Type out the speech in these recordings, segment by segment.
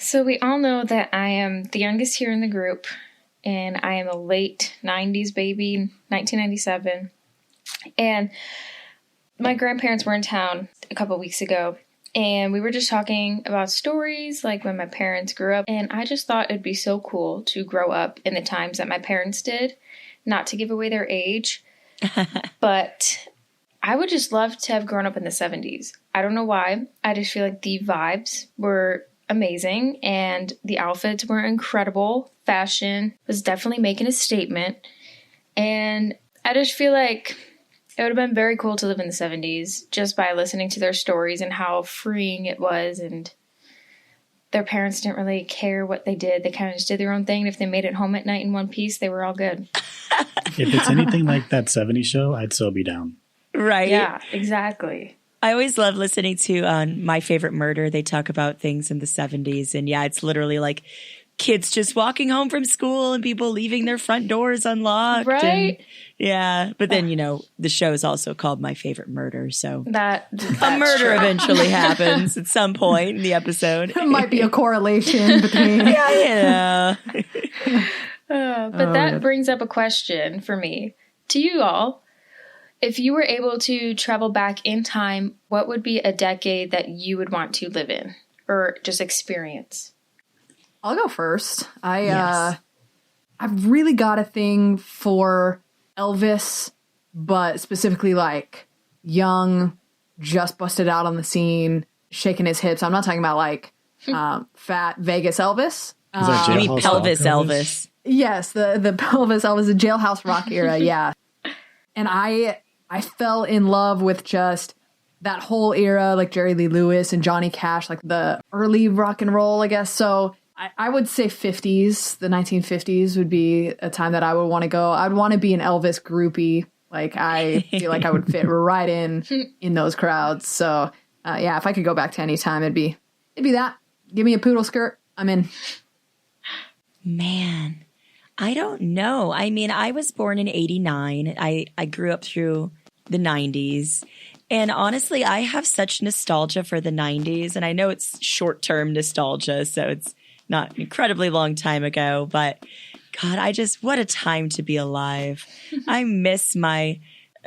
So we all know that I am the youngest here in the group, and I am a late 90s baby, 1997. And my grandparents were in town a couple weeks ago, and we were just talking about stories like when my parents grew up. And I just thought it'd be so cool to grow up in the times that my parents did, not to give away their age, but I would just love to have grown up in the 70s. I don't know why. I just feel like the vibes were amazing and the outfits were incredible. Fashion was definitely making a statement. And I just feel like it would have been very cool to live in the 70s just by listening to their stories and how freeing it was. And their parents didn't really care what they did. They kind of just did their own thing. And if they made it home at night in one piece, they were all good. If it's anything like that 70s show, I'd still be down. Right. Yeah, exactly. I always love listening to My Favorite Murder. They talk about things in the 70s. And yeah, it's literally like kids just walking home from school and people leaving their front doors unlocked. Right? And, yeah. But then, the show is also called My Favorite Murder. So That's a murder true. eventually happens at some point in the episode. There might be a correlation between. Yeah. But that brings up a question for me to you all. If you were able to travel back in time, what would be a decade that you would want to live in or just experience? I'll go first. Yes. I've really got a thing for Elvis, but specifically like young, just busted out on the scene, shaking his hips. I'm not talking about like fat Vegas Elvis. Is that You mean Jailhouse pelvis Rock Elvis? Yes, the Pelvis Elvis, the Jailhouse Rock era, yeah. And I fell in love with just that whole era, like Jerry Lee Lewis and Johnny Cash, like the early rock and roll, I guess. So I would say 50s, the 1950s would be a time that I would want to go. I'd want to be an Elvis groupie. Like, I feel like I would fit right in those crowds. So, yeah, if I could go back to any time, it'd be that. Give me a poodle skirt. I'm in. Man, I don't know. I mean, I was born in 89. I grew up through the 90s. And honestly, I have such nostalgia for the 90s. And I know it's short-term nostalgia, so it's not an incredibly long time ago. But God, what a time to be alive. I miss my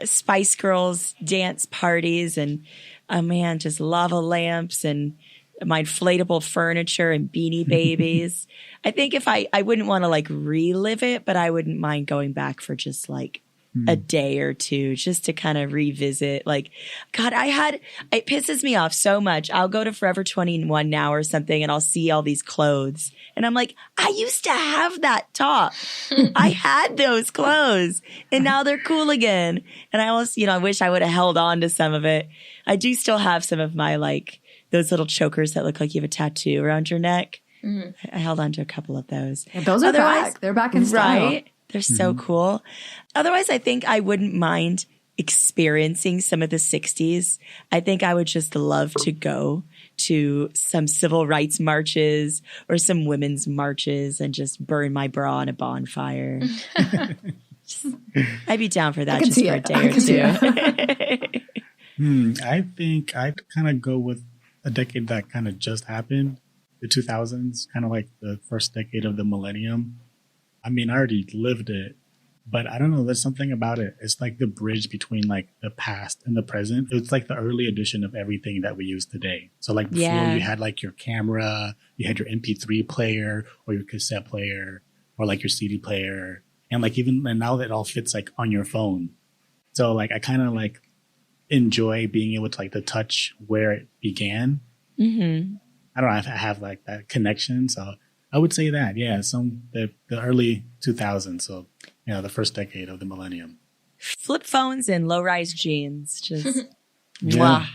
Spice Girls dance parties and, oh man, just lava lamps and my inflatable furniture and Beanie Babies. I think if I wouldn't want to like relive it, but I wouldn't mind going back for just like a day or two just to kind of revisit. Like, God, it pisses me off so much. I'll go to Forever 21 now or something and I'll see all these clothes. And I'm like, I used to have that top. I had those clothes and now they're cool again. And I almost, I wish I would have held on to some of it. I do still have some of my like those little chokers that look like you have a tattoo around your neck. Mm-hmm. I held on to a couple of those. Yeah, those are back. They're back in style. Right? They're so cool. Otherwise, I think I wouldn't mind experiencing some of the 60s. I think I would just love to go to some civil rights marches or some women's marches and just burn my bra on a bonfire. I'd be down for that just for a day or two. I think I'd kind of go with a decade that kind of just happened, the 2000s, kind of like the first decade of the millennium. I mean, I already lived it, but I don't know, there's something about it. It's like the bridge between like the past and the present. It's like the early edition of everything that we use today. So like before you had like your camera, you had your MP3 player or your cassette player or like your CD player. And like and now that all fits like on your phone. So like I kind of like enjoy being able to like to touch where it began. Mm-hmm. I don't know if I have like that connection. So I would say that, yeah, the early 2000s. So, the first decade of the millennium. Flip phones and low-rise jeans. Just, yeah.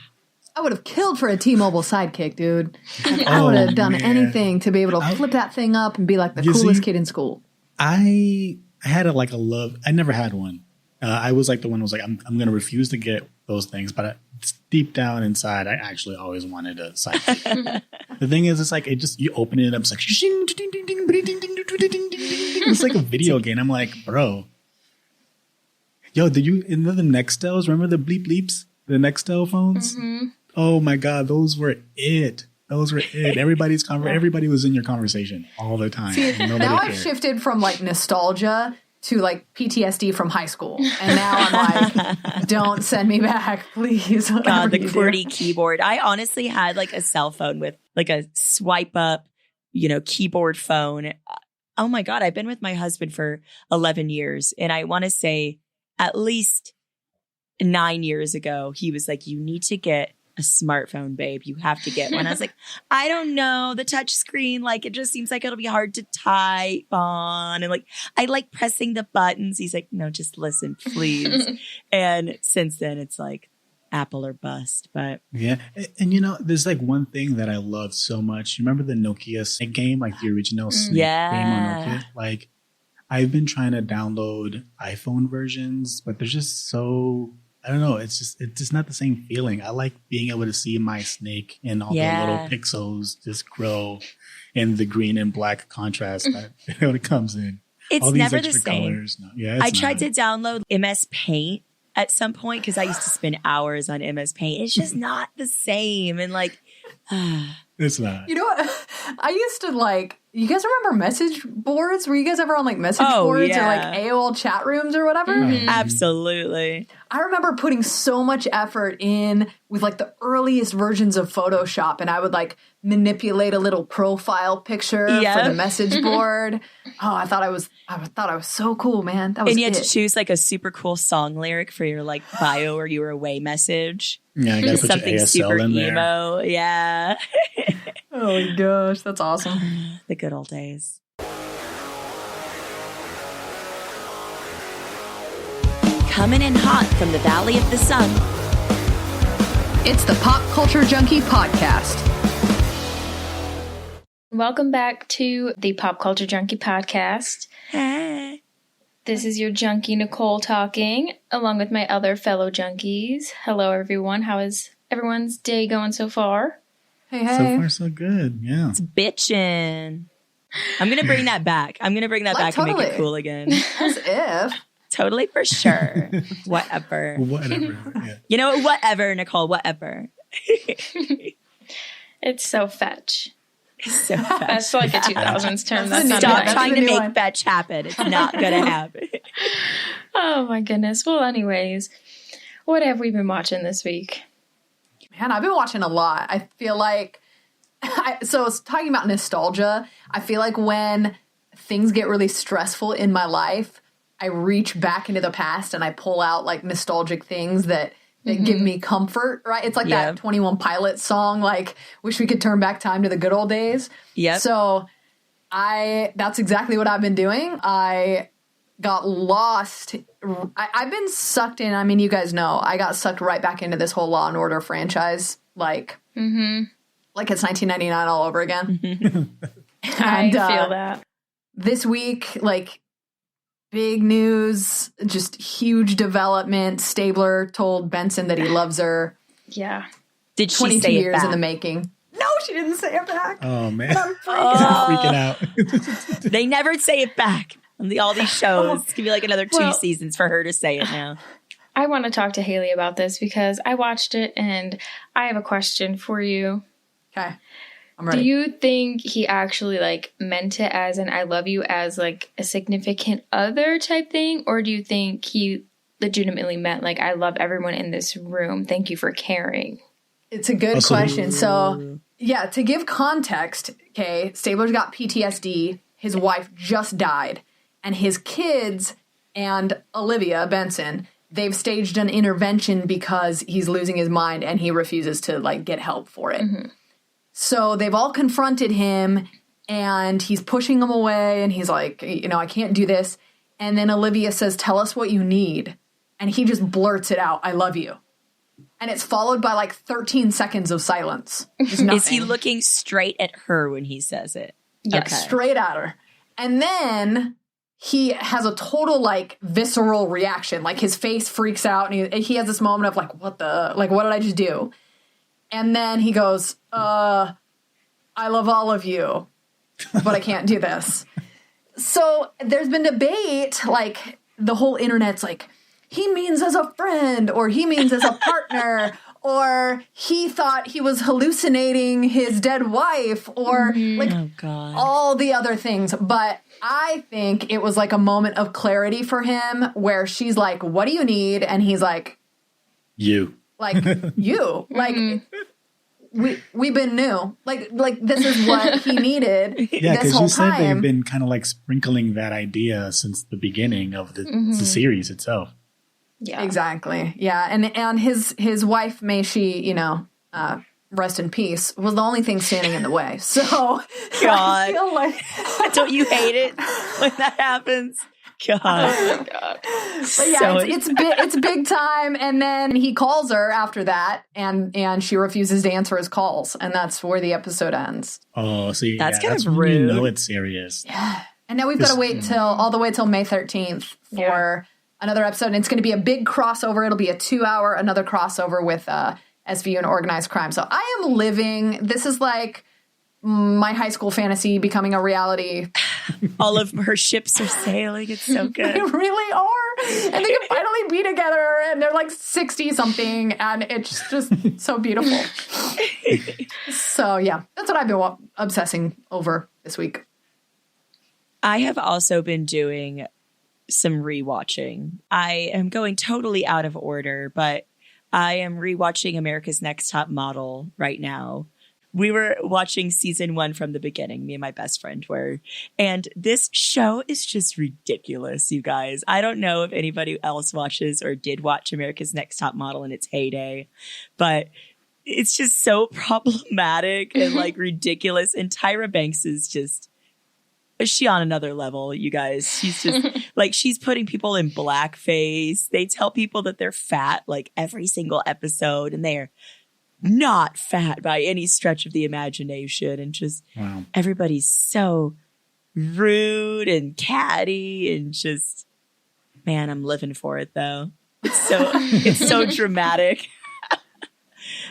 I would have killed for a T-Mobile Sidekick, dude. Like, I would have done anything to be able to flip that thing up and be like the coolest kid in school. I had a love. I never had one. I was like the one who was like, I'm going to refuse to get those things, but deep down inside, I actually always wanted a sidekick. The thing is, it's like you open it up, it's like it's like a video game. I'm like, bro, yo, did you in the Nextels? Remember the bleep bleeps, the Nextel phones? Mm-hmm. Oh my god, those were it. Those were it. Everybody was in your conversation all the time. And nobody Now cared. I've shifted from like nostalgia to like PTSD from high school. And now I'm like, don't send me back, please. God, the Whatever you do. QWERTY keyboard. I honestly had like a cell phone with like a swipe up, keyboard phone. Oh my God, I've been with my husband for 11 years. And I want to say at least 9 years ago, he was like, you need to get a smartphone, babe. You have to get one. I was like, I don't know. The touch screen, like, it just seems like it'll be hard to type on. And like, I like pressing the buttons. He's like, no, just listen, please. And since then, it's like Apple or bust. But Yeah. And there's like one thing that I love so much. You remember the Nokia Snake game, like the original Snake game on Nokia? Like, I've been trying to download iPhone versions, but they're just so, I don't know. It's just not the same feeling. I like being able to see my snake and all the little pixels just grow in the green and black contrast that it comes in. it's All these never the extra same. colors. No, yeah, I tried to download MS Paint at some point because I used to spend hours on MS Paint. It's just not the same. And like, It's not. You know what? I used to like, you guys remember message boards? Were you guys ever on like message Oh, boards or yeah. like AOL chat rooms or whatever? absolutely. I remember putting so much effort in with like the earliest versions of Photoshop, and I would like manipulate a little profile picture for Yep. the message board. Oh, I thought I was so cool, man. That was And you had it. to choose like a super cool song lyric for your like bio or you were away message. Yeah, I gotta put Something your ASL super in there. emo. Yeah. Oh my gosh, that's awesome. The good old days. Coming in hot from the Valley of the Sun. It's the Pop Culture Junkie Podcast. Welcome back to the Pop Culture Junkie podcast. Hey. This is your junkie Nicole talking, along with my other fellow junkies. Hello, everyone. How is everyone's day going so far? Hey, So hey. far, so good. Yeah. Bitchin'. I'm going to bring that back. I'm going to bring that Like, back and make it totally. cool again. As if. Totally for sure. Whatever. Whatever. Yeah. You know what? Whatever, Nicole. Whatever. It's so fetch. So fast. That's like a 2000s term. That's the not new- Stop nice. that's trying the to new make one. fetch happen. It's not going to happen. Oh my goodness. Well, anyways, what have we been watching this week? Man, I've been watching a lot. I feel like, so it's talking about nostalgia. I feel like when things get really stressful in my life, I reach back into the past and I pull out like nostalgic things that give me comfort, right? It's like Yeah. that 21 Pilots song, like, wish we could turn back time to the good old days. Yep. So that's exactly what I've been doing. I got lost. I've been sucked in. I mean, you guys know, I got sucked right back into this whole Law and Order franchise. Like it's 1999 all over again. I And, feel that. This week, like, big news, just huge development. Stabler told Benson that he loves her. Yeah. Did she 22 say it years back? in the making. No, she didn't say it back. Oh, man. I'm Freaking out. They never say it back on all these shows. It's going to be like another 2 Well- seasons for her to say it now. I want to talk to Haley about this because I watched it and I have a question for you. Okay, I'm ready. Do you think he actually like meant it as an I love you as like a significant other type thing? Or do you think he legitimately meant like I love everyone in this room. Thank you for caring. It's a good question. So, yeah, to give context, okay, Stabler's got PTSD. His wife just died. And his kids and Olivia Benson, they've staged an intervention because he's losing his mind and he refuses to, like, get help for it. So they've all confronted him and he's pushing them away and he's like, you know, I can't do this. And then Olivia says, tell us what you need. And he just blurts it out, I love you. And it's followed by like 13 seconds of silence. Just nothing. Is he looking straight at her when he says it? Yes. Okay. Straight at her. And then he has a total like visceral reaction. Like his face freaks out and he has this moment of like, what did I just do? And then he goes, I love all of you, but I can't do this. So there's been debate, like the whole internet's like, he means as a friend or he means as a partner or he thought he was hallucinating his dead wife, or like Oh, God. all the other things. But I think it was like a moment of clarity for him where she's like, what do you need? And he's like, You. you. We've been new. Like this is what he needed Yeah, this because whole you said time. they've been kind of like sprinkling that idea since the beginning of the series itself. Yeah. Exactly. Yeah. And his wife, may she, rest in peace, was the only thing standing in the way. So I God. feel like Don't you hate it when that happens? God. Oh my God. but yeah, So- it's big time. And then he calls her after that, and she refuses to answer his calls, and that's where the episode ends. Oh, see, That's kind of when you rude. know it's serious. And now we've got to wait all the way till May 13th for another episode. And it's going to be a big crossover. It'll be a 2-hour, another crossover with SVU and organized crime. So I am living. This is like my high school fantasy becoming a reality. All of her ships are sailing. It's so They good. really are. And they can finally be together. And they're like 60 something. And it's just so beautiful. So yeah, that's what I've been obsessing over this week. I have also been doing some rewatching. I am going totally out of order, but I am rewatching America's Next Top Model right now. We were watching season 1 from the beginning, me and my best friend were. And this show is just ridiculous, you guys. I don't know if anybody else watches or did watch America's Next Top Model in its heyday, but it's just so problematic and like ridiculous. And Tyra Banks is just, is she on another level, you guys? She's just like, she's putting people in blackface. They tell people that they're fat like every single episode, and they're not fat by any stretch of the imagination. And just Wow. everybody's so rude and catty, and just, man, I'm living for it though. It's so dramatic.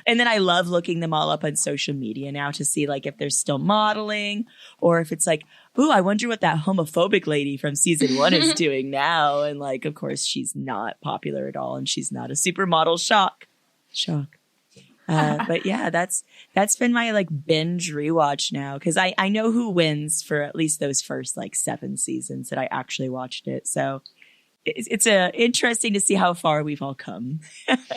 And then I love looking them all up on social media now to see like if they're still modeling, or if it's like, ooh, I wonder what that homophobic lady from season 1 is doing now. And like, of course, she's not popular at all, and she's not a supermodel. Shock. But yeah, that's been my like binge rewatch now, because I know who wins for at least those first like 7 seasons that I actually watched it. So it's interesting to see how far we've all come.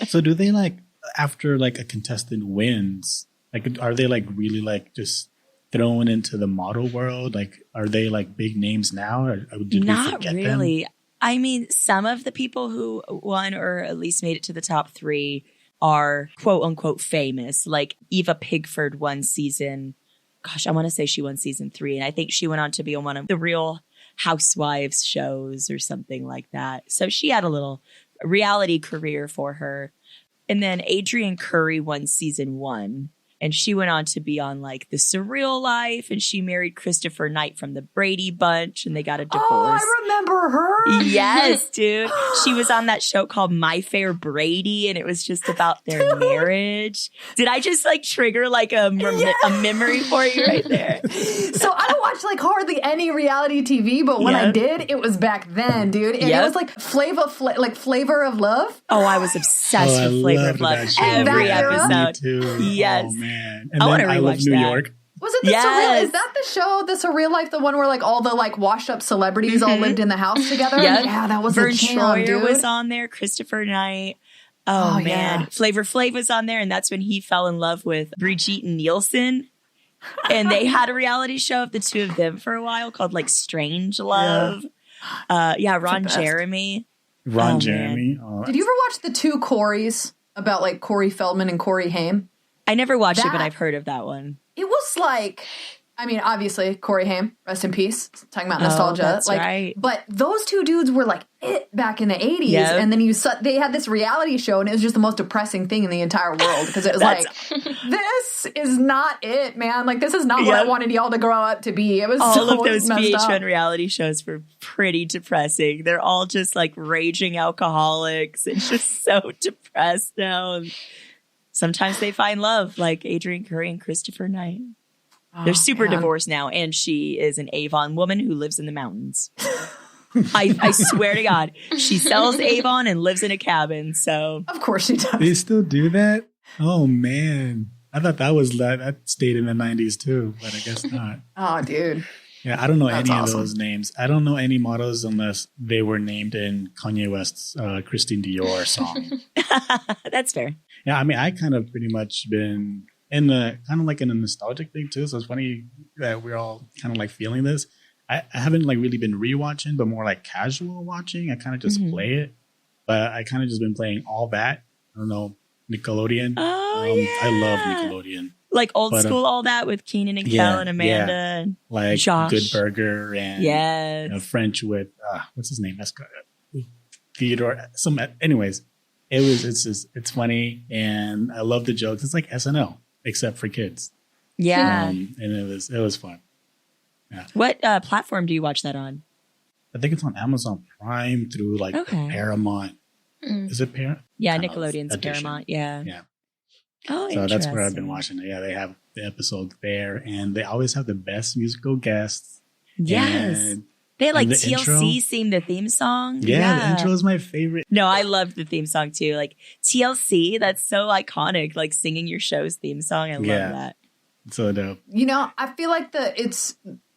So do they like, after like a contestant wins, like are they like really like just thrown into the model world? Like are they like big names now, or did we Not forget really. them? I mean, some of the people who won or at least made it to the top 3 are quote unquote famous. Like Eva Pigford won season, gosh, I want to say she won season 3. And I think she went on to be on one of the Real Housewives shows or something like that. So she had a little reality career for her. And then Adrienne Curry won season 1. And she went on to be on like The Surreal Life, and she married Christopher Knight from the Brady Bunch, and they got a divorce. Oh, I remember her. Yes, dude. She was on that show called My Fair Brady, and it was just about their marriage. Did I just like trigger like a memory for you right there? So I don't watch like hardly any reality TV, but when I Yep. did, it was back then, dude. And Yep. it was like Flavor of Love. Oh, I was obsessed I with Flavor of loved Love that show. every That era? episode. Me too. Yes. Oh man. I wanna I Love rewatch New that. York. Was it the Yes. Surreal? Is that the show, The Surreal Life, the one where like all the like washed up celebrities all lived in the house together? Yep. Yeah, that was Vern a jam, Troyer dude. was on there, Christopher Knight. Oh, Oh, man. yeah. Flavor Flav was on there, and that's when he fell in love with Brigitte Nielsen. And they had a reality show of the two of them for a while called like Strange Love. Ron best. Jeremy. Ron Oh, Jeremy. Oh, Did you ever watch the 2 Corys about like Corey Feldman and Corey Haim? I never watched it, but That- I've heard of that one. It was like, I mean, obviously Corey Haim, rest in peace. Talking about Oh, nostalgia, that's like, right. but those 2 dudes were like it back in the 80s, Yep. and then they had this reality show, and it was just the most depressing thing in the entire world because it was like, this is not it, man. Like this is not what I Yep. wanted y'all to grow up to be. It was All so of those messed up. VH1 reality shows were pretty depressing. They're all just like raging alcoholics. It's just so depressed now. And sometimes they find love, like Adrienne Curry and Christopher Knight. They're super man. divorced now, and she is an Avon woman who lives in the mountains. I swear to God, she sells Avon and lives in a cabin. So Of course she does. they still do that? Oh man, I thought that stayed in the 90s too, but I guess not. Oh, dude. Yeah, I don't know That's any awesome. of those names. I don't know any models unless they were named in Kanye West's Christine Dior song. That's fair. Yeah, I mean, I kind of pretty much been in the kind of like in a nostalgic thing too. So it's funny that we're all kind of like feeling this. I haven't like really been rewatching, but more like casual watching. I kind of just play it, but I kind of just been playing all that. I don't know, Nickelodeon. Oh, I love Nickelodeon. Like old But, school, all that with Keenan and yeah, Kel and Amanda. And Like Josh. Good Burger and yes. French with what's his name? That's Theodore. Anyways, it's funny and I love the jokes. It's like SNL except for kids. Yeah. And it was fun. What platform do you watch that on? I think it's on Amazon Prime through like the Okay. Paramount. Is it Paramount? Yeah, Kind of Nickelodeon's edition. Paramount. Yeah. Yeah. Oh, So that's where I've interesting. been watching it. Yeah, they have the episodes there, and they always have the best musical guests. Yes. And They had like the TLC intro? sing the theme song. yeah, the intro is my favorite. No, I loved the theme song too. Like TLC, that's so iconic. Like singing your show's theme song. I love Yeah. that. So dope. You know, I feel like it's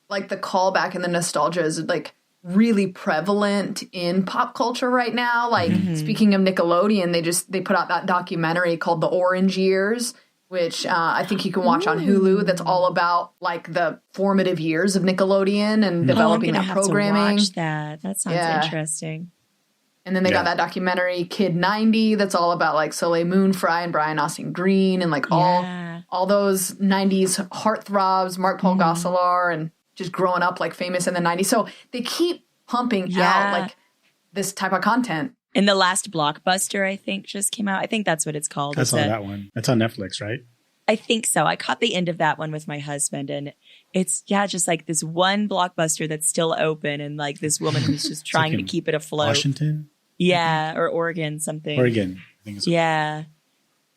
like the callback and the nostalgia is like really prevalent in pop culture right now. Like speaking of Nickelodeon, they put out that documentary called The Orange Years, which I think you can watch on Hulu. That's all about like the formative years of Nickelodeon and developing I'm gonna that have programming. To watch that. That sounds Yeah. interesting. And then they got that documentary Kid 90 that's all about like Soleil Moon Frye and Brian Austin Green and like Yeah. all those 90s heartthrobs, Mark Paul Gosselaar, and just growing up like famous in the 90s. So they keep pumping out like this type of content. And the last Blockbuster, I think, just came out. I think that's what it's called. I saw that one. That's on Netflix, right? I think so. I caught the end of that one with my husband, and it's just like this one Blockbuster that's still open, and like this woman who's just trying to in keep it afloat. Washington, Yeah, or Oregon, something. Oregon. I think it's Yeah.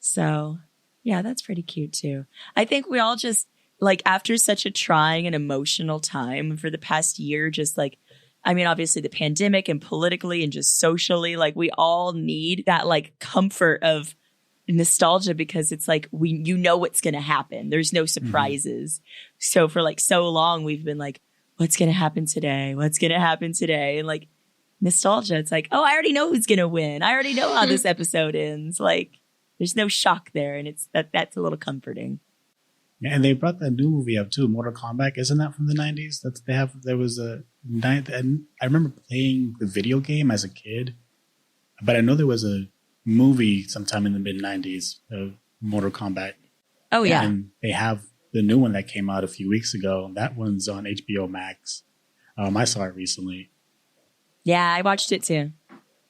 So, yeah, that's pretty cute too. I think we all just like after such a trying and emotional time for the past year, just like, I mean, obviously the pandemic and politically and just socially, like we all need that like comfort of nostalgia because it's like you know what's going to happen. There's no surprises. So for like so long, we've been like, what's going to happen today? What's going to happen today? And like nostalgia, it's like, oh, I already know who's going to win. I already know how this episode ends. Like there's no shock there. And it's that's a little comforting. Yeah, and they brought that new movie up too, Mortal Kombat. Isn't that from the 90s? There was a ninth, and I remember playing the video game as a kid, but I know there was a movie sometime in the mid 90s of Mortal Kombat. Oh yeah. And they have the new one that came out a few weeks ago. That one's on HBO Max. I saw it recently. Yeah, I watched it too.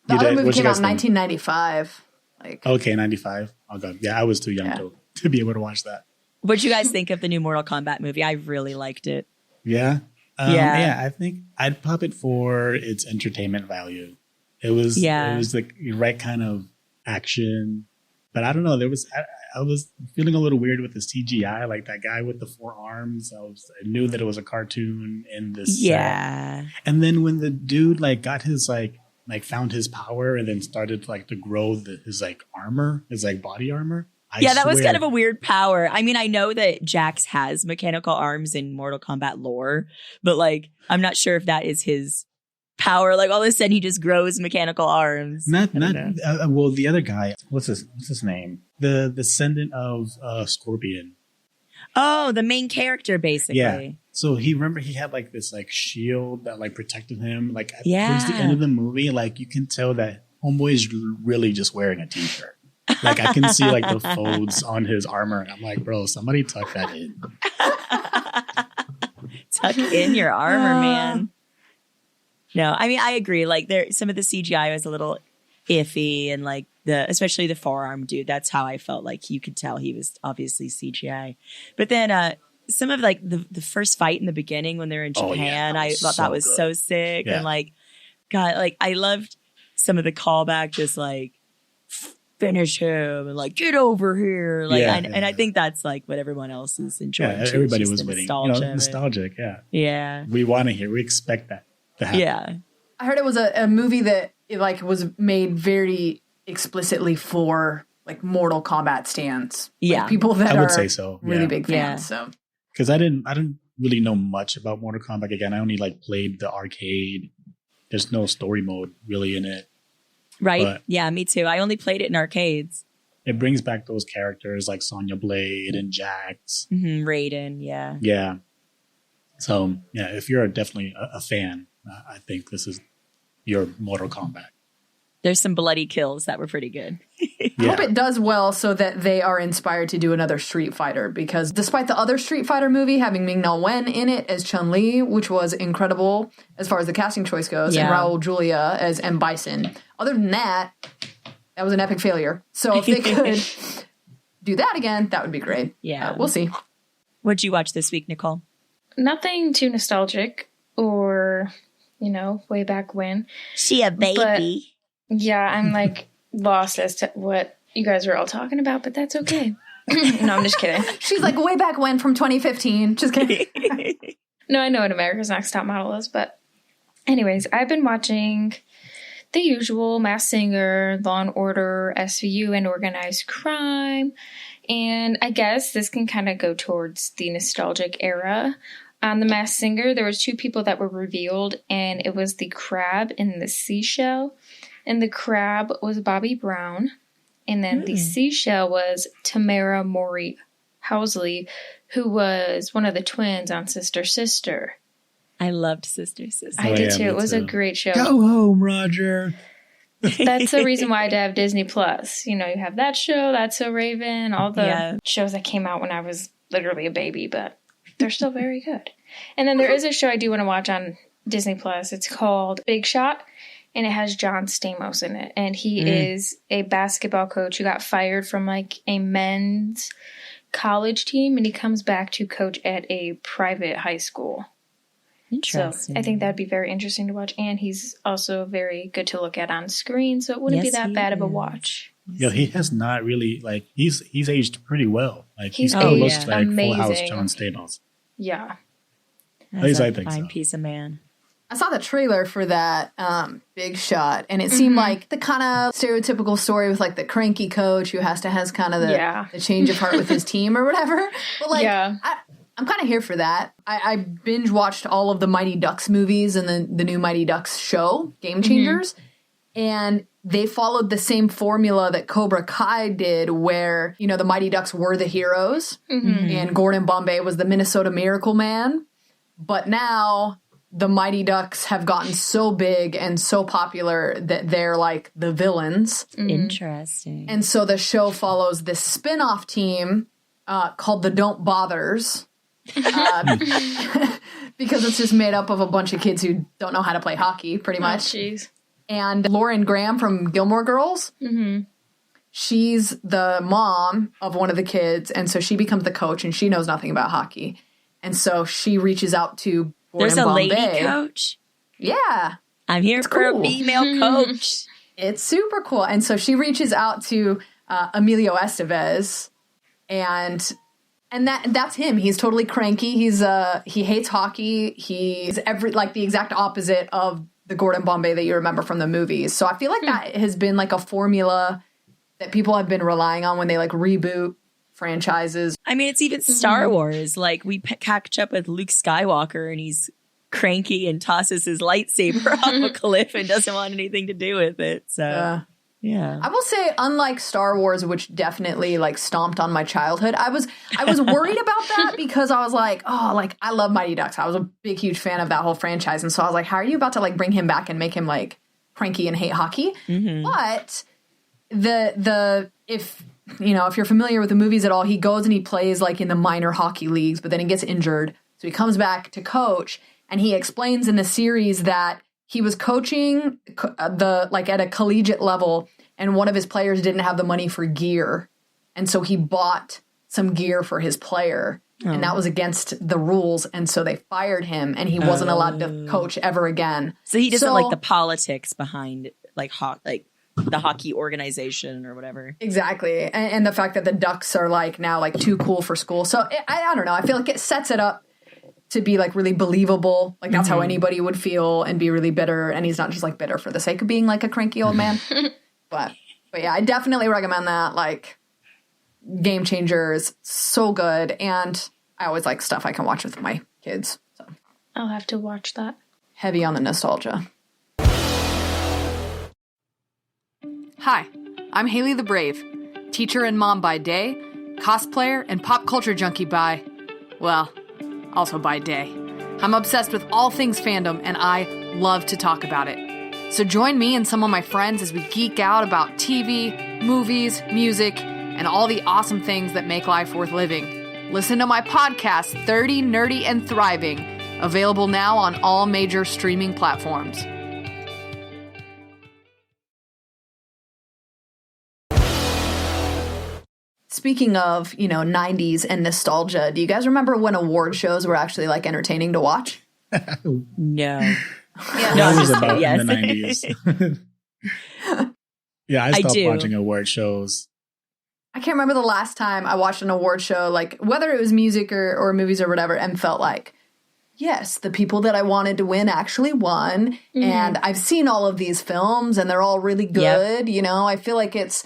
The You other did? movie What'd you came out guys in think? 1995. Like, Okay, 95. Oh god, yeah, I was too young to be able to watch that. What'd you guys think of the new Mortal Kombat movie? I really liked it. Yeah. Yeah. I think I'd pop it for its entertainment value. It was the right kind of action, but I don't know. I was feeling a little weird with the CGI, like that guy with the 4 arms. I knew that it was a cartoon in this. Yeah. Set. And then when the dude like got his like found his power and then started like to grow his like armor, his like body armor. That was kind of a weird power. I mean, I know that Jax has mechanical arms in Mortal Kombat lore, but like, I'm not sure if that is his power. Like all of a sudden he just grows mechanical arms. Well, the other guy, what's his name? The descendant of Scorpion. Oh, the main character, basically. Yeah. So he had like this like shield that like protected him. Like towards the Yeah. end of the movie, like you can tell that Homeboy is really just wearing a t-shirt. Like I can see like the folds on his armor, and I'm like, bro, somebody tuck that in. Tuck in your armor, man. No, I mean, I agree. Like some of the CGI was a little iffy, and like especially the forearm dude. That's how I felt. Like you could tell he was obviously CGI. But then some of like the first fight in the beginning when they're in Japan, I thought that was so sick. Yeah. And like, God, like I loved some of the callback, just like finish him and like get over here. Like, and I think that's like what everyone else is enjoying. Yeah, too. everybody It's just was the winning. nostalgia of it. Nostalgic. Yeah. Yeah. We want to hear. We expect that to happen. Yeah. I heard it was a movie that it like was made very explicitly for like Mortal Kombat stans. Yeah. Like, people that I would are say so. really Yeah. big Yeah. fans. So Because I didn't really know much about Mortal Kombat. Again, I only like played the arcade. There's no story mode really in it. Right? But- Yeah, me too. I only played it in arcades. It brings back those characters like Sonya Blade and Jax. Raiden, yeah. Yeah. So yeah, if you're definitely a fan, I think this is your Mortal Kombat. There's some bloody kills that were pretty good. I Yeah. hope it does well so that they are inspired to do another Street Fighter, because despite the other Street Fighter movie having Ming-Na Wen in it as Chun-Li, which was incredible as far as the casting choice goes, and Yeah. Raul Julia as M. Bison, other than that, that was an epic failure. So if they could do that again, that would be great. Yeah. We'll see. What'd you watch this week, Nicole? Nothing too nostalgic or, way back when. She a baby. Yeah, I'm like lost as to what you guys are all talking about, but that's okay. No, I'm just kidding. She's like, way back when from 2015. Just kidding. No, I know what America's Next Top Model is, but anyways, I've been watching the usual Masked Singer, Law and Order, SVU, and Organized Crime. And I guess this can kind of go towards the nostalgic era. On The Masked Singer, there was 2 people that were revealed, and it was the crab and the seashell. And the crab was Bobby Brown, and then the seashell was Tamara Maury Housley, who was one of the twins on Sister Sister. I loved Sister Sister. I did yeah, too. me It was a too. great show. Go home, Roger. That's the reason why I had to have Disney Plus. You have that show, That's So Raven, all the Yeah. shows that came out when I was literally a baby, but they're still very good. And then there is a show I do want to watch on Disney Plus. It's called Big Shot, and it has John Stamos in it. And he is a basketball coach who got fired from like a men's college team, and he comes back to coach at a private high school. So Interesting. I think that'd be very interesting to watch. And he's also very good to look at on screen, so it wouldn't be Yes, that he bad of a is. watch. Yeah, he has not really he's aged pretty well. Like He's he still aged looks like Full House amazing. John Stamos. Yeah. That's least a I think fine so. piece of man. I saw the trailer for that Big Shot, and it seemed like the kind of stereotypical story with like the cranky coach who has kind of the change of heart with his team or whatever. But like, Yeah. I'm kind of here for that. I binge watched all of the Mighty Ducks movies and the new Mighty Ducks show, Game Changers, and they followed the same formula that Cobra Kai did, where the Mighty Ducks were the heroes, and Gordon Bombay was the Minnesota Miracle Man. But now the Mighty Ducks have gotten so big and so popular that they're like the villains. Interesting. And so the show follows this spin-off team called the Don't Bothers. Because it's just made up of a bunch of kids who don't know how to play hockey, pretty Oh, much. jeez. And Lauren Graham from Gilmore Girls, she's the mom of one of the kids, and so she becomes the coach, and she knows nothing about hockey. And so she reaches out to Gordon There's a Bombay. lady coach. Yeah, I'm here for cool. a female coach. it's super cool. And so she reaches out to Emilio Estevez, and that's him. He's totally cranky. He hates hockey. He's the exact opposite of the Gordon Bombay that you remember from the movies. So I feel like that has been like a formula that people have been relying on when they like reboot franchises. I mean, it's even Star Wars. Like, we catch up with Luke Skywalker, and he's cranky and tosses his lightsaber off a cliff and doesn't want anything to do with it. So, yeah. I will say, unlike Star Wars, which definitely like stomped on my childhood, I was worried about that because I was like, oh, like I love Mighty Ducks. I was a big, huge fan of that whole franchise, and so I was like, how are you about to like bring him back and make him like cranky and hate hockey? But if you're familiar with the movies at all, he goes and he plays like in the minor hockey leagues, but then he gets injured, so he comes back to coach, and he explains in the series that he was coaching at a collegiate level, and one of his players didn't have the money for gear. And so he bought some gear for his player, and that was against the rules. And so they fired him, and he wasn't allowed to coach ever again. So he doesn't like the politics behind like the hockey organization or whatever. Exactly. And the fact that the Ducks are like now like too cool for school. So I don't know. I feel like it sets it up to be like really believable. Like that's how anybody would feel and be really bitter. And he's not just like bitter for the sake of being like a cranky old man. But But yeah, I definitely recommend that. Like, Game Changer is so good. And I always like stuff I can watch with my kids. So I'll have to watch that. heavy on the nostalgia. Hi, I'm Haley the Brave, teacher and mom by day, cosplayer and pop culture junkie by, well, also by day. I'm obsessed with all things fandom, and I love to talk about it. So join me and some of my friends as we geek out about TV, movies, music, and all the awesome things that make life worth living. Listen to my podcast, 30 Nerdy and Thriving, available now on all major streaming platforms. Speaking of, 90s and nostalgia, do you guys remember when award shows were actually like entertaining to watch? No. That was about Yes. in the 90s. Yeah, I stopped watching award shows. I can't remember the last time I watched an award show, like whether it was music or movies or whatever, and felt like, yes, the people that I wanted to win actually won. Mm-hmm. And I've seen all of these films and they're all really good. Yep. I feel like it's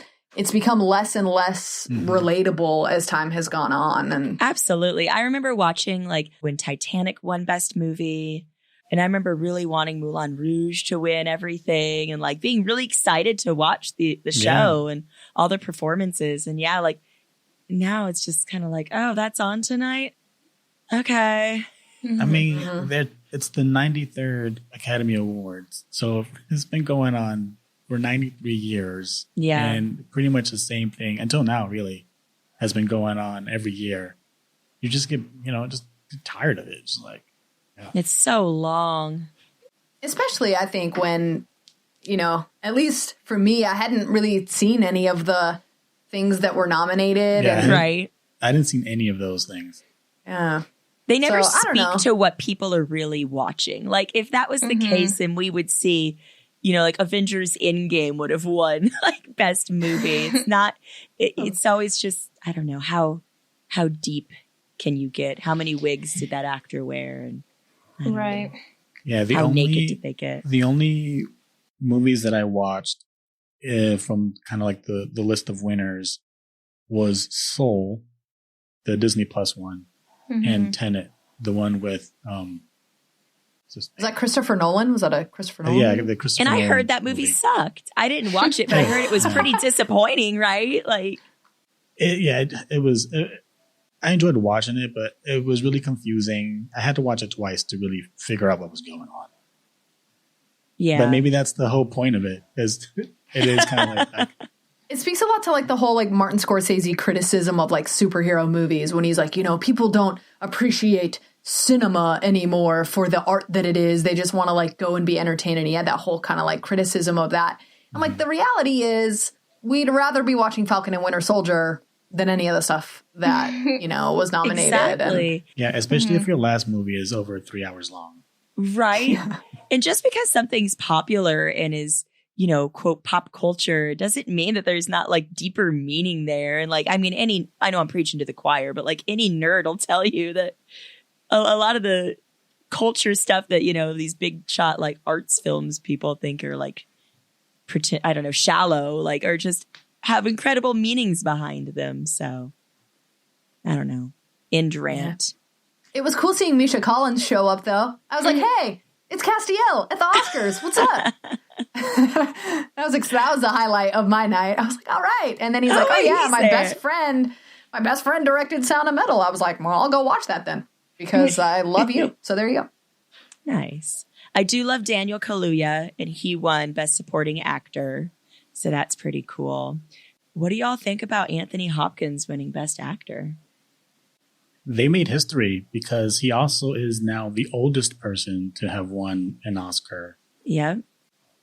become less and less relatable as time has gone on. And Absolutely. I remember watching like when Titanic won Best Movie. And I remember really wanting Moulin Rouge to win everything and like being really excited to watch the show and all the performances. And yeah, like now it's just kind of like, oh, that's on tonight. Okay. I mean, it's the 93rd Academy Awards. So it's been going on for 93 years. Yeah. And pretty much the same thing until now, really, has been going on every year. You just get, just tired of it. Just like, It's so long. especially, I think, when, at least for me, I hadn't really seen any of the things that were nominated. Yeah. And, Right. I didn't see any of those things. yeah. They never So, I don't know. speak to what people are really watching. Like if that was the case, then we would see, like Avengers Endgame would have won like best movie. It's not, it's always just, I don't know, how deep can you get? How many wigs did that actor wear? And I don't know. Right. Yeah, How naked did they get? The only movies that I watched from kind of like the list of winners was Soul, the Disney Plus one, and Tenet, the one with Was that Christopher Nolan? Was that a Christopher Nolan? yeah, the Christopher And I Nolan heard that movie sucked. I didn't watch it, but I heard it was pretty disappointing, right? Like, it was. I enjoyed watching it, but it was really confusing. I had to watch it twice to really figure out what was going on. yeah. But maybe that's the whole point of it. Is it is kind of like that. It speaks a lot to like the whole like Martin Scorsese criticism of like superhero movies when he's like, people don't appreciate cinema anymore for the art that it is. They just want to like go and be entertained. And he had that whole kind of like criticism of that. I'm like, the reality is we'd rather be watching Falcon and Winter Soldier than any of the stuff that, was nominated. Exactly. Yeah, especially if your last movie is over 3 hours long. Right. And just because something's popular and is, quote, pop culture doesn't mean that there's not like deeper meaning there. And like, I mean, I know I'm preaching to the choir, but like any nerd will tell you that a lot of the culture stuff that, these big shot like arts films people think are like, shallow, like, or just have incredible meanings behind them. So I don't know. End rant. It was cool seeing Misha Collins show up though. I was like, hey, it's Castiel at the Oscars. What's up? that was the highlight of my night. I was like, all right. And then he's like, oh yeah, he's my there. best friend directed Sound of Metal. I was like, well, I'll go watch that then because I love you. So there you go. Nice. I do love Daniel Kaluuya, and he won Best Supporting Actor. So that's pretty cool. What do y'all think about Anthony Hopkins winning Best Actor? They made history because he also is now the oldest person to have won an Oscar. Yeah.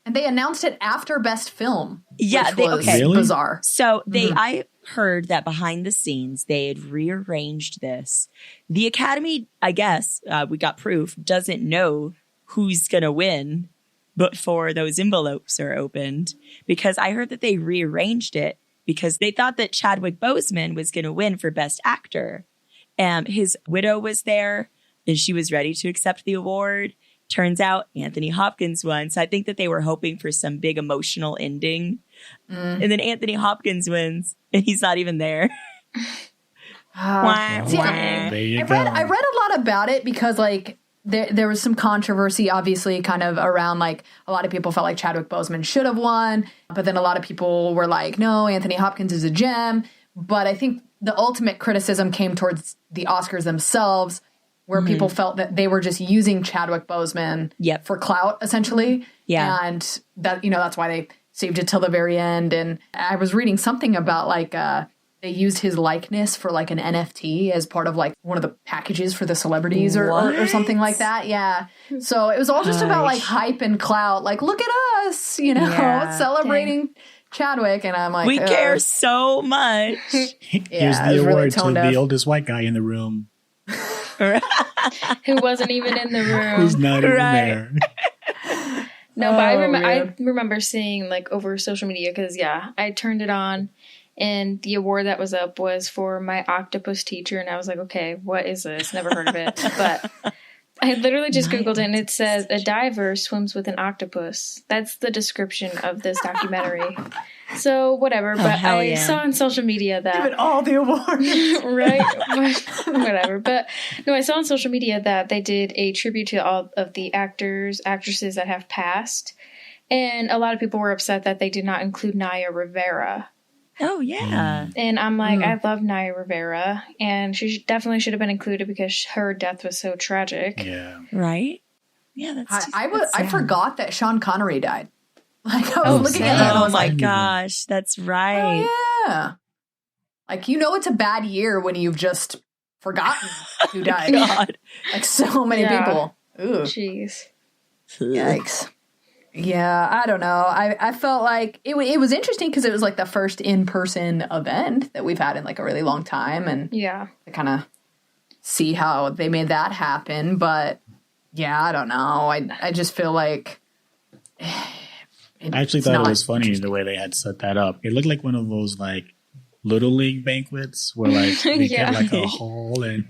And they announced it after Best Film. Yeah, which was Really? bizarre. So I heard that behind the scenes, they had rearranged this. The Academy, I guess, we got proof, doesn't know who's going to win before those envelopes are opened. Because I heard that they rearranged it because they thought that Chadwick Boseman was going to win for Best Actor. His widow was there and she was ready to accept the award. Turns out Anthony Hopkins won. So I think that they were hoping for some big emotional ending. And then Anthony Hopkins wins and he's not even there. Wah, See, wah. There you I go. read a lot about it because like there was some controversy, obviously, kind of around like a lot of people felt like Chadwick Boseman should have won, but then a lot of people were like, no, Anthony Hopkins is a gem. But I think the ultimate criticism came towards the Oscars themselves, where people felt that they were just using Chadwick Boseman for clout, essentially. Yeah. And that, that's why they saved it till the very end. And I was reading something about like they used his likeness for like an NFT as part of like one of the packages for the celebrities or something like that. Yeah. So it was all just about like hype and clout. Like, look at us, celebrating Chadwick. And I'm like, we care so much. Here's it the was really award to tone the deaf. oldest white guy in the room Who wasn't even in the room. who's not even Right. there. No, but I man. remember seeing like over social media because I turned it on, and the award that was up was for my octopus teacher, and I was like, okay, what is this? Never heard of it, but I literally just googled it, and it says a diver swims with an octopus. That's the description of this documentary. So whatever, but hell Oh, I yeah. saw on social media that all the awards. right? Whatever. But no, I saw on social media that they did a tribute to all of the actors, actresses that have passed. And a lot of people were upset that they did not include Naya Rivera. Oh, yeah. And I'm like, I love Naya Rivera. And she definitely should have been included because her death was so tragic. Yeah. Right? Yeah, that's I forgot that Sean Connery died. Like I was looking at that and I Oh was my like, gosh, that's right. oh, yeah. Like, it's a bad year when you've just forgotten who died. God. Like so many Yeah. people. Ooh, Jeez. yikes. Yeah, I don't know. I felt like it was interesting because it was like the first in-person event that we've had in like a really long time. And Yeah. to kind of see how they made that happen. But yeah, I don't know. I just feel like I actually thought it was funny the way they had set that up. It looked like one of those like little league banquets where like they Yeah. get like a hall and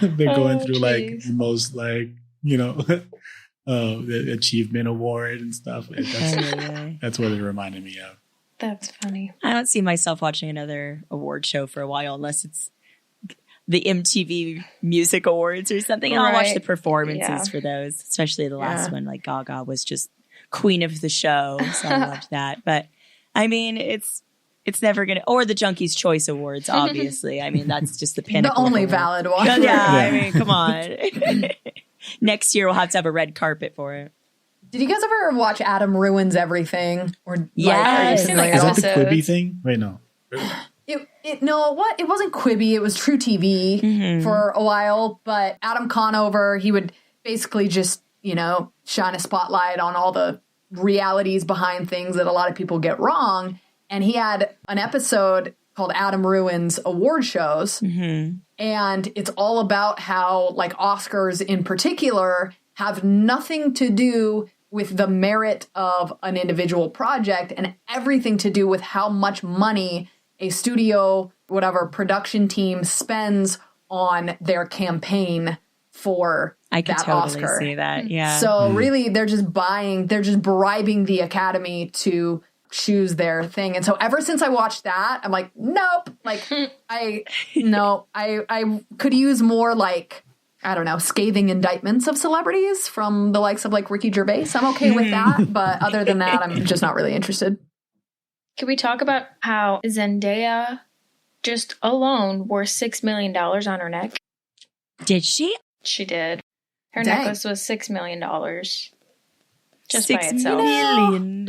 they're going through like jeez. the most like the achievement award and stuff. That's what it reminded me of. That's funny. I don't see myself watching another award show for a while unless it's the MTV Music Awards or something. I'll watch Right. the performances Yeah. for those, especially the last Yeah. one. Like Gaga was just queen of the show, so I loved that. But I mean, it's never gonna, or the Junkies Choice Awards, obviously. I mean, that's just the pinnacle. the only of valid awards. one. Yeah, I Yeah. mean, come on. Next year we'll have to have a red carpet for it. Did you guys ever watch Adam Ruins Everything? Or like, Yes. are you I've seen, like, familiar? Is that the episodes. Quibi thing? Wait, no. It wasn't Quibi. It was True TV for a while. But Adam Conover, he would basically just, shine a spotlight on all the realities behind things that a lot of people get wrong. And he had an episode called Adam Ruins Award Shows. And it's all about how, like, Oscars in particular have nothing to do with the merit of an individual project and everything to do with how much money a studio, whatever production team spends on their campaign for I could that totally Oscar. see that. Yeah. So really, they're just bribing the Academy to choose their thing. And so ever since I watched that, I'm like, nope. Like, I could use more like, I don't know, scathing indictments of celebrities from the likes of like Ricky Gervais. I'm okay with that. But other than that, I'm just not really interested. Can we talk about how Zendaya just alone wore $6 million on her neck? Did she? She did. Her Dang. necklace was $6 million. Just by $6 itself. million.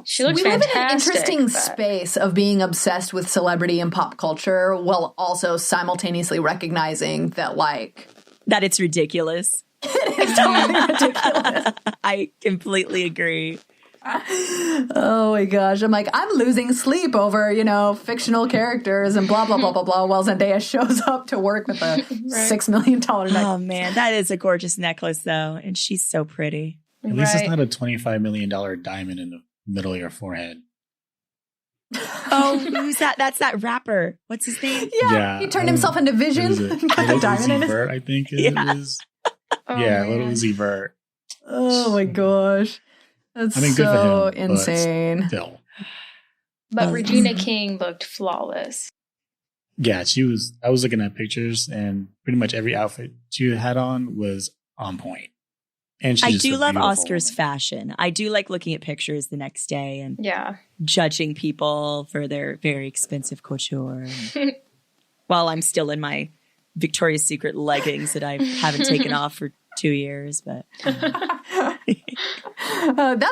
She looks We live in an fantastic. interesting but- space of being obsessed with celebrity and pop culture while also simultaneously recognizing that, like, That it's ridiculous. it's totally ridiculous. I completely agree. Oh my gosh. I'm like, I'm losing sleep over, fictional characters and blah, blah, blah, blah, blah, while Zendaya shows up to work with a $6 million neck. Oh man, that is a gorgeous necklace though, and she's so pretty. At least Right. it's not a $25 million diamond in the middle of your forehead. Oh, who's that? That's that rapper. What's his name? Yeah, he turned himself into Vision. What is it? Got the Lil diamond Uzi in his Vert, I think it Yeah. is. Oh, yeah, man. Little Uzi Vert. Oh my gosh. That's I mean, good for so him, but insane. still. But Oh, Regina King looked flawless. Yeah, I was looking at pictures and pretty much every outfit she had on was on point. And I she's do just a love beautiful Oscar's woman. fashion. I do like looking at pictures the next day and Yeah. judging people for their very expensive couture. While I'm still in my Victoria's Secret leggings that I haven't taken off for 2 years, but That's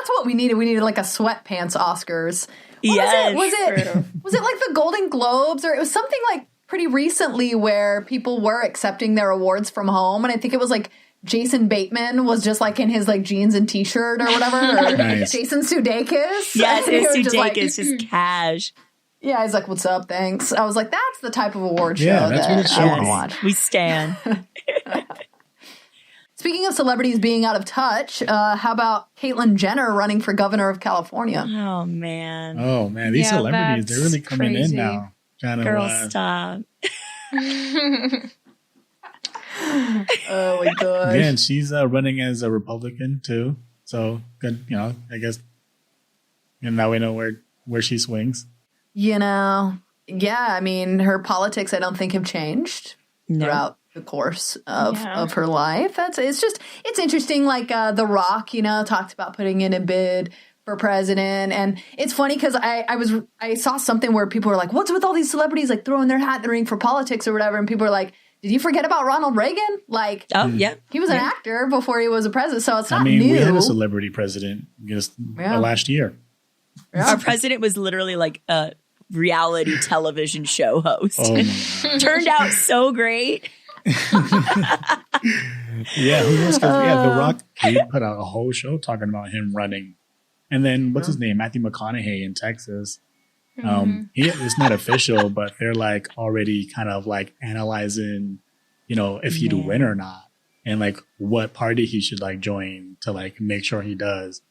what we needed. We needed like a sweatpants Oscars. What yes. was it like the Golden Globes, or it was something like pretty recently where people were accepting their awards from home, and I think it was like Jason Bateman was just like in his like jeans and t-shirt or whatever, or Nice. Jason Sudeikis. Yes, He was it's just like- Sudeikis, just cash. Yeah, he's like, "What's up? Thanks." I was like, "That's the type of award show Yeah, that's what that it I should want to be. watch." We stand. Speaking of celebrities being out of touch, how about Caitlyn Jenner running for governor of California? Oh man. Oh man, these Yeah, celebrities, they're really that's coming crazy. in now. Trying Girl, to stop. Oh my gosh! again, she's running as a Republican too. So good, I guess now we know where she swings. Yeah, I mean, her politics I don't think have changed No. throughout the course of Yeah. her life. It's interesting. Like The Rock, talked about putting in a bid for president, and it's funny because I saw something where people were like, "What's with all these celebrities like throwing their hat in the ring for politics or whatever?" And people are like, "Did you forget about Ronald Reagan? Like, Oh yeah. he was an actor before he was a president, so it's not I mean, new." we had a celebrity president just Yeah. last year. Yeah. Our president was literally like a reality television show host. Oh my God. Turned out so great. Yeah, who knows? 'Cause, yeah, The Rock, he put out a whole show talking about him running. And then what's his name? Matthew McConaughey in Texas. It's not official, but they're like already kind of like analyzing, if he'd win or not, and like what party he should like join to like make sure he does.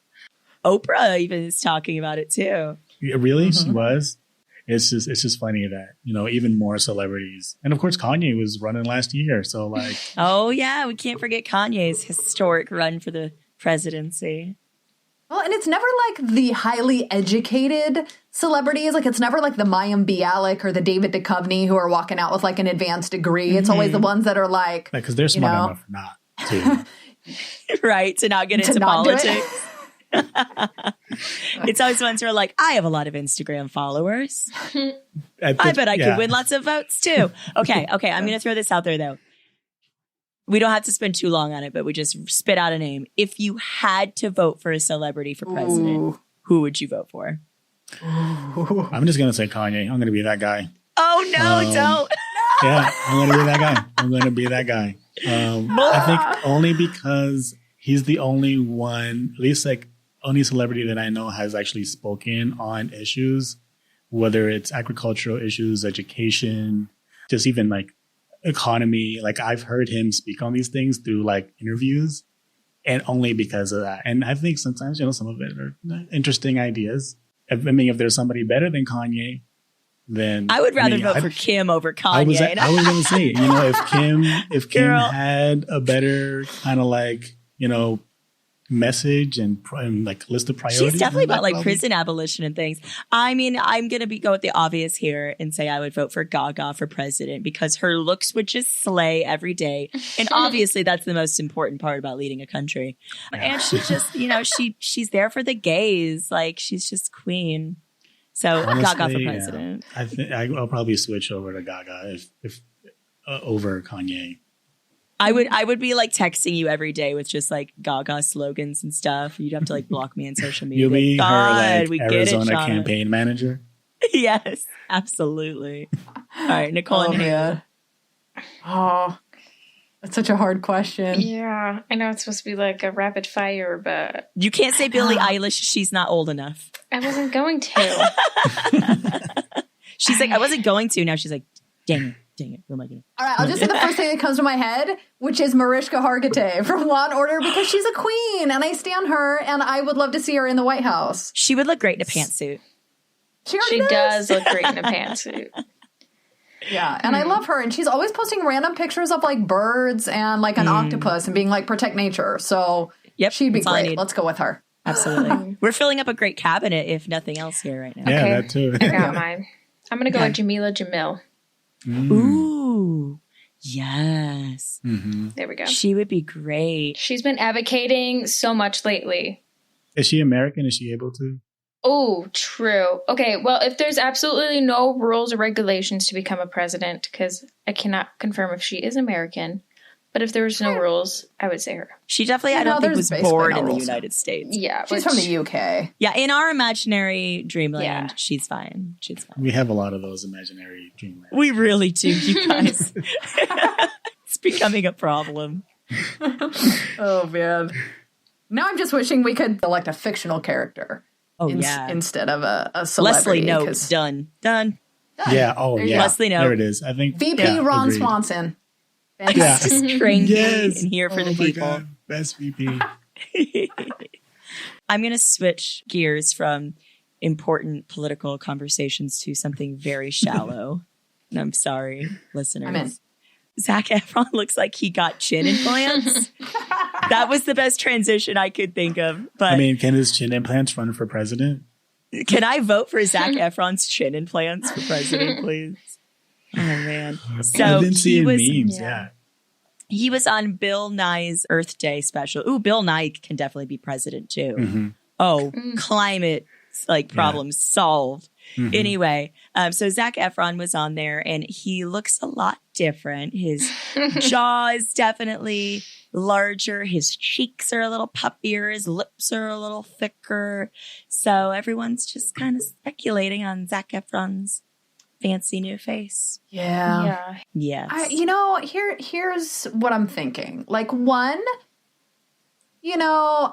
Oprah even is talking about it too. Really, she was. It's just funny that even more celebrities, and of course Kanye was running last year, so like Oh yeah, we can't forget Kanye's historic run for the presidency. Well, and it's never like the highly educated celebrities. Like, it's never like the Mayim Bialik or the David Duchovny who are walking out with like an advanced degree. It's always the ones that are like, because they're smart enough not to. Right, to not get To into not do it. politics. It's always ones who are like, I have a lot of Instagram followers. I bet I could win lots of votes too. Okay, I'm going to throw this out there though. We don't have to spend too long on it, but we just spit out a name. If you had to vote for a celebrity for president, who would you vote for? I'm just gonna say Kanye. I'm gonna be that guy. Oh no, don't. Yeah, I'm gonna be that guy. I'm gonna be that guy. I think only because he's the only one, at least like only celebrity that I know has actually spoken on issues, whether it's agricultural issues, education, just even like economy. Like I've heard him speak on these things through like interviews, and only because of that. And I think sometimes, some of it are interesting ideas. I mean, if there's somebody better than Kanye, then I would rather vote for Kim over Kanye. I was going to say, if Kim Girl. had a better kind of like, message and like list of priorities. She's definitely then about like probably- prison abolition and things. I mean, I'm going to go with the obvious here and say I would vote for Gaga for president because her looks would just slay every day. And obviously that's the most important part about leading a country. And she just, she's there for the gays. Like she's just queen. So Gaga for Honestly, yeah. president. I think I'll probably switch over to Gaga if over Kanye. I would be like texting you every day with just like Gaga slogans and stuff. You'd have to like block me on social media. You'll be God, her we like get it, Arizona Shauna. campaign manager. Yes, absolutely. All right, Nicole and Haley. man. Oh, that's such a hard question. Yeah, I know it's supposed to be like a rapid fire, but You can't say Billie Eilish. She's not old enough. I wasn't going to. She's like, I wasn't going to. Now she's like, dang it. What am I doing? All right, I'll just say the first thing that comes to my head, which is Mariska Hargitay from Law and Order, because she's a queen and I stand her and I would love to see her in the White House. She would look great in a pantsuit. She already She does look great in a pantsuit. Yeah, and I love her, and she's always posting random pictures of like birds and like an octopus and being like, protect nature. So she'd be that's all I great. need. Let's go with her. Absolutely. We're filling up a great cabinet, if nothing else here right now. Yeah, Okay. that too. I got mine. I'm going to go with Jamila Jamil. Ooh, yes. There we go. She would be great. She's been advocating so much lately. Is she American? Is she able to? Oh, true. Okay, well, if there's absolutely no rules or regulations to become a president, because I cannot confirm if she is American, but if there was no rules, I would say her. She definitely, I don't think, was basically born no in the rules. United States. Yeah. She's from the UK. Yeah, in our imaginary dreamland, Yeah. she's fine. She's fine. We have a lot of those imaginary dreamlands. We really do, you guys. It's becoming a problem. Oh, man. Now I'm just wishing we could elect a fictional character. Oh, yeah. Instead of a celebrity. Leslie Nope, 'cause- done. Yeah. Oh, There you yeah. go. Leslie Knope. There it is. I think VP yeah, Ron agreed. Swanson. Yeah. Just cranky Yes. and here for Oh the my people. God. Best VP. I'm going to switch gears from important political conversations to something very shallow. And I'm sorry, listeners. I'm in. Zac Efron looks like he got chin implants. That was the best transition I could think of. But I mean, can his chin implants run for president? can I vote for Zac Efron's chin implants for president, please? Oh, man. So I didn't see he any was, memes. Yeah. he was on Bill Nye's Earth Day special. Ooh, Bill Nye can definitely be president, too. Mm-hmm. Oh, climate problems solved. Mm-hmm. Anyway, so Zac Efron was on there and he looks a lot different. His jaw is definitely larger. His cheeks are a little puffier. His lips are a little thicker. So everyone's just kind of speculating on Zac Efron's fancy new face. Yeah. Yeah. Yes. Here's what I'm thinking. Like, one,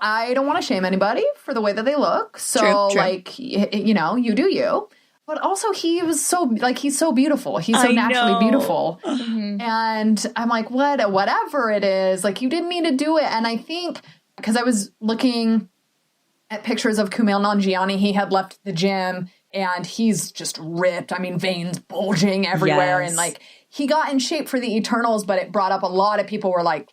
I don't want to shame anybody for the way that they look. So, True. like, you do you. But also, he's so beautiful. He's so I naturally know. beautiful. Mm-hmm. And I'm like, whatever it is, like, you didn't mean to do it. And I think, because I was looking at pictures of Kumail Nanjiani, he had left the gym and he's just ripped. I mean, veins bulging everywhere. Yes. And like, he got in shape for the Eternals, but it brought up a lot of people were like,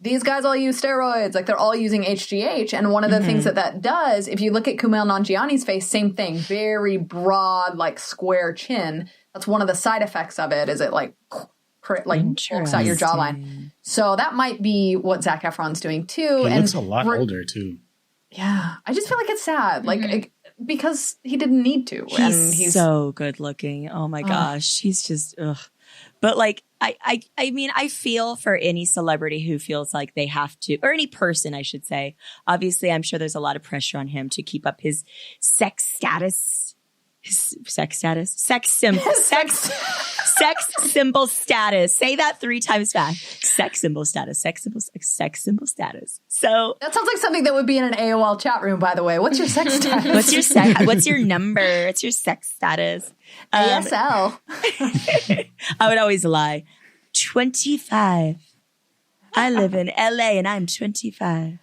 these guys all use steroids. Like, they're all using HGH. And one of the things that does, if you look at Kumail Nanjiani's face, same thing, very broad, like square chin. That's one of the side effects of it, is it like pokes out your jawline. So that might be what Zac Efron's doing too. He and looks a lot older too. Yeah. I just feel like it's sad. Like, because he didn't need to. He's so good looking. Oh my gosh. He's just, ugh. But like, I mean, I feel for any celebrity who feels like they have to, or any person, I should say. Obviously, I'm sure there's a lot of pressure on him to keep up his sex status. Sex symbol status. Say that 3 times fast. Sex symbol status. Sex symbol status. So that sounds like something that would be in an AOL chat room, by the way. What's your sex status? What's your number? What's your sex status? ASL. I would always lie. 25. I live in LA and I'm 25.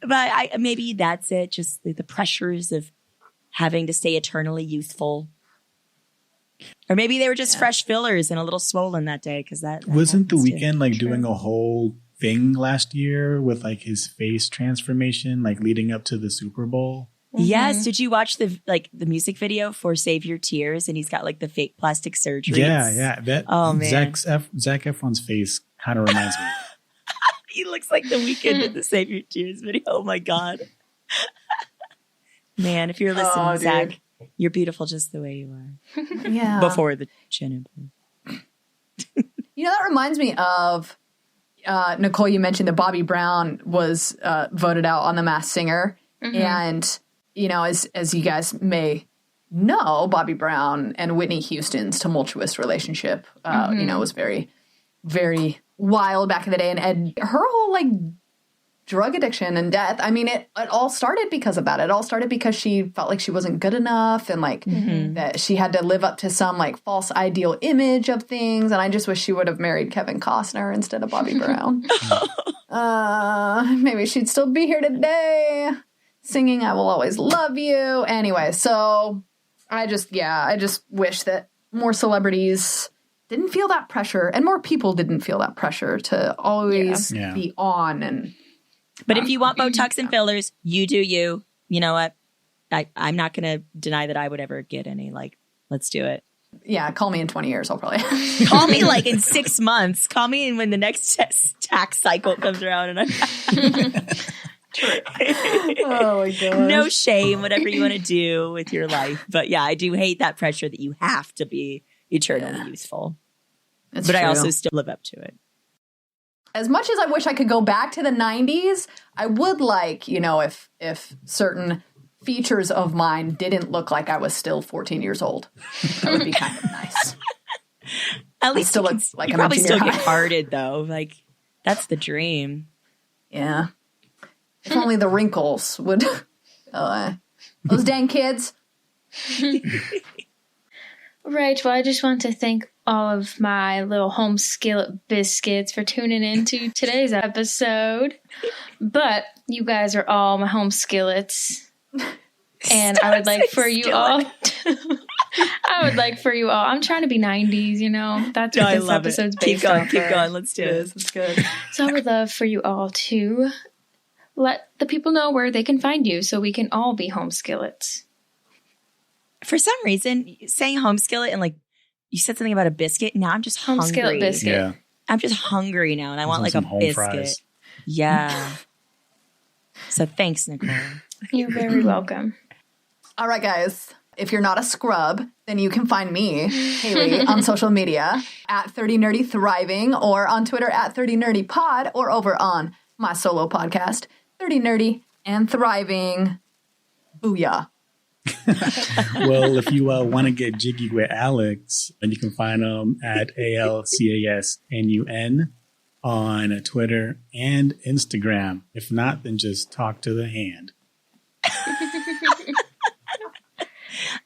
But maybe that's it. Just the pressures of having to stay eternally youthful. Or maybe they were just fresh fillers and a little swollen that day, because that Wasn't The happens too. Weeknd like doing a whole thing last year with like his face transformation, like leading up to the Super Bowl? Yes. Did you watch the music video for Save Your Tears? And he's got like the fake plastic surgery. Yeah. That man. Zac Efron's face kind of reminds me. He looks like The Weeknd in the Save Your Tears video. Oh my God. Man, if you're listening, dude. Zach, you're beautiful just the way you are. Yeah. Before the chin implant. That reminds me of Nicole. You mentioned that Bobby Brown was voted out on The Masked Singer, and as you guys may know, Bobby Brown and Whitney Houston's tumultuous relationship, was very, very wild back in the day, and her whole like drug addiction and death. I mean, it all started because of that. It all started because she felt like she wasn't good enough, and like that she had to live up to some like false ideal image of things. And I just wish she would have married Kevin Costner instead of Bobby Brown. Maybe she'd still be here today singing "I Will Always Love You." Anyway, so I just wish that more celebrities didn't feel that pressure, and more people didn't feel that pressure to always Yeah. be on. And But if you want Botox and fillers, you do you. You know what? I'm not going to deny that I would ever get any. Like, let's do it. yeah, call me in 20 years. I'll probably. Call me like in 6 months. Call me in when the next tax cycle comes around. And Oh my god. no shame, whatever you want to do with your life. But yeah, I do hate that pressure that you have to be eternally youthful. It's But I true. also still live up to it. As much as I wish I could go back to the 90s, I would like, if certain features of mine didn't look like I was still 14 years old. That would be kind of nice. At least still you, look like you I'm probably in still junior get high. carded though. Like that's the dream. Yeah. If only the wrinkles would. Those dang kids. Right. Well, I just want to thank all of my little home skillet biscuits for tuning into today's episode. But you guys are all my home skillets. And I would like for you all. I'm trying to be 90s, That's what I this love episode's it. Keep based going, off keep of. going. Let's do it. It's good. So I would love for you all to let the people know where they can find you so we can all be home skillets. For some reason, saying home skillet and like you said something about a biscuit. Now I'm just Home hungry. skillet biscuit. Yeah. I'm just hungry now, and I want like a Some home biscuit. fries. Yeah. So thanks, Nicole. You're very welcome. All right, guys. If you're not a scrub, then you can find me, Haley, on social media at 30 Nerdy Thriving, or on Twitter at 30 Nerdy Pod, or over on my solo podcast, 30 Nerdy and Thriving. Booyah. Well, if you want to get jiggy with Alex, then you can find him at ALCASNUN on Twitter and Instagram. If not, then just talk to the hand.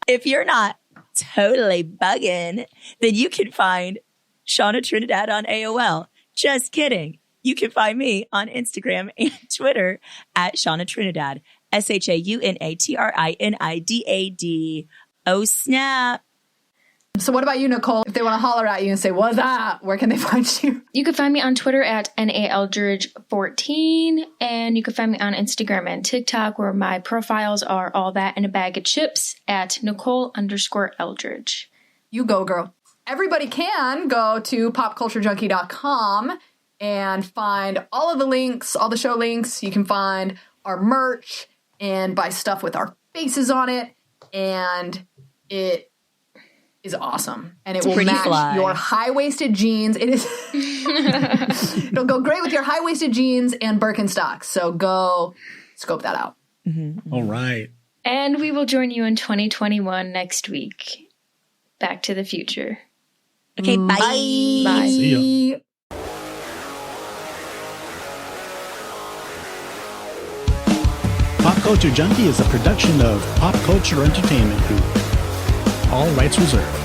If you're not totally bugging, then you can find Shauna Trinidad on AOL. Just kidding. You can find me on Instagram and Twitter at Shauna Trinidad. SHAUNATRINIDAD. Oh, snap. So what about you, Nicole? If they want to holler at you and say, what's that? Where can they find you? You can find me on Twitter at NALDridge14, and you can find me on Instagram and TikTok, where my profiles are all that in a bag of chips at Nicole_Eldridge. You go, girl. Everybody can go to popculturejunkie.com and find all of the links, all the show links. You can find our merch and buy stuff with our faces on it. And it is awesome. And it will pretty match fly. your high-waisted jeans. It is. It'll go great with your high-waisted jeans and Birkenstocks. So go scope that out. All right. And we will join you in 2021 next week. Back to the future. Okay, bye. Bye. See ya. Pop Culture Junkie is a production of Pop Culture Entertainment Group. All rights reserved.